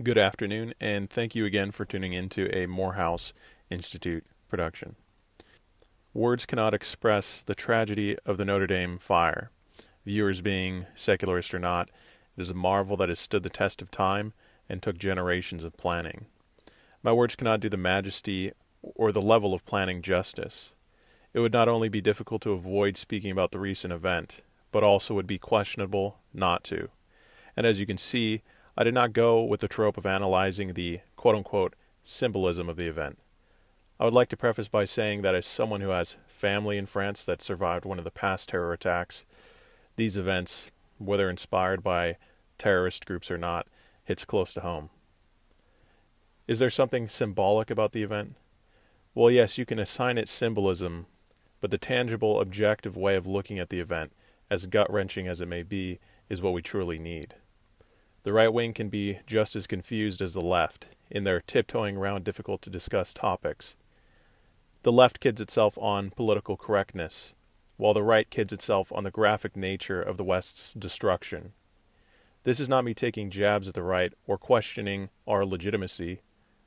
Good afternoon, and thank you again for tuning into a Morehouse Institute production. Words cannot express the tragedy of the Notre Dame fire. Viewers being secularist or not, it is a marvel that has stood the test of time and took generations of planning. My words cannot do the majesty or the level of planning justice. It would not only be difficult to avoid speaking about the recent event, but also would be questionable not to. And as you can see, I did not go with the trope of analyzing the quote-unquote symbolism of the event. I would like to preface by saying that as someone who has family in France that survived one of the past terror attacks, these events, whether inspired by terrorist groups or not, hits close to home. Is there something symbolic about the event? Well, yes, you can assign it symbolism, but the tangible, objective way of looking at the event, as gut-wrenching as it may be, is what we truly need. The right wing can be just as confused as the left in their tiptoeing around difficult-to-discuss topics. The left kids itself on political correctness, while the right kids itself on the graphic nature of the West's destruction. This is not me taking jabs at the right or questioning our legitimacy,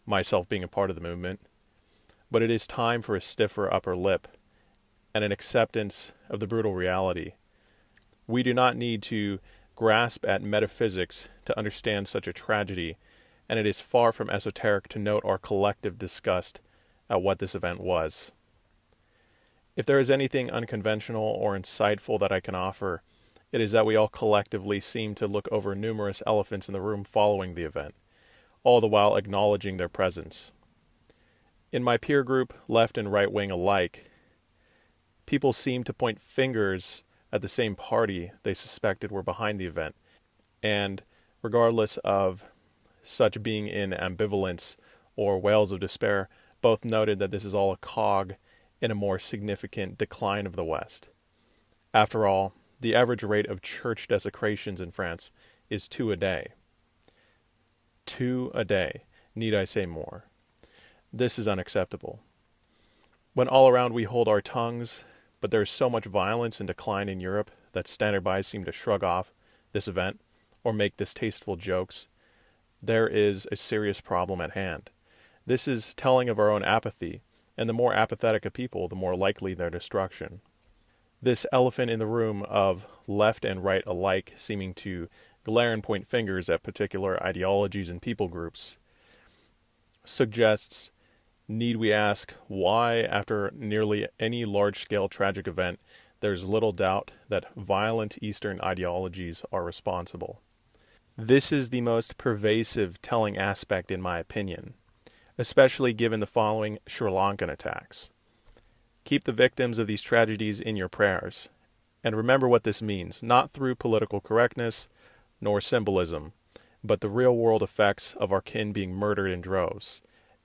myself being a part of the movement, but it is time for a stiffer upper lip and an acceptance of the brutal reality. We do not need to grasp at metaphysics to understand such a tragedy, and it is far from esoteric to note our collective disgust at what this event was. If there is anything unconventional or insightful that I can offer, it is that we all collectively seem to look over numerous elephants in the room following the event, all the while acknowledging their presence. In my peer group, left and right wing alike, people seem to point fingers at the same party they suspected were behind the event, and regardless of such being in ambivalence or wails of despair, both noted that this is all a cog in a more significant decline of the West. After all, the average rate of church desecrations in France is 2 a day. 2 a day. Need I say more? This is unacceptable. When all around we hold our tongues, but there is so much violence and decline in Europe that standard-by seem to shrug off this event or make distasteful jokes, there is a serious problem at hand. This is telling of our own apathy, and the more apathetic a people, the more likely their destruction. This elephant in the room of left and right alike seeming to glare and point fingers at particular ideologies and people groups suggests, need we ask why, after nearly any large-scale tragic event, there's little doubt that violent Eastern ideologies are responsible. This is the most pervasive telling aspect in my opinion, especially given the following Sri Lankan attacks. Keep the victims of these tragedies in your prayers, and remember what this means, not through political correctness nor symbolism, but the real-world effects of our kin being murdered in droves.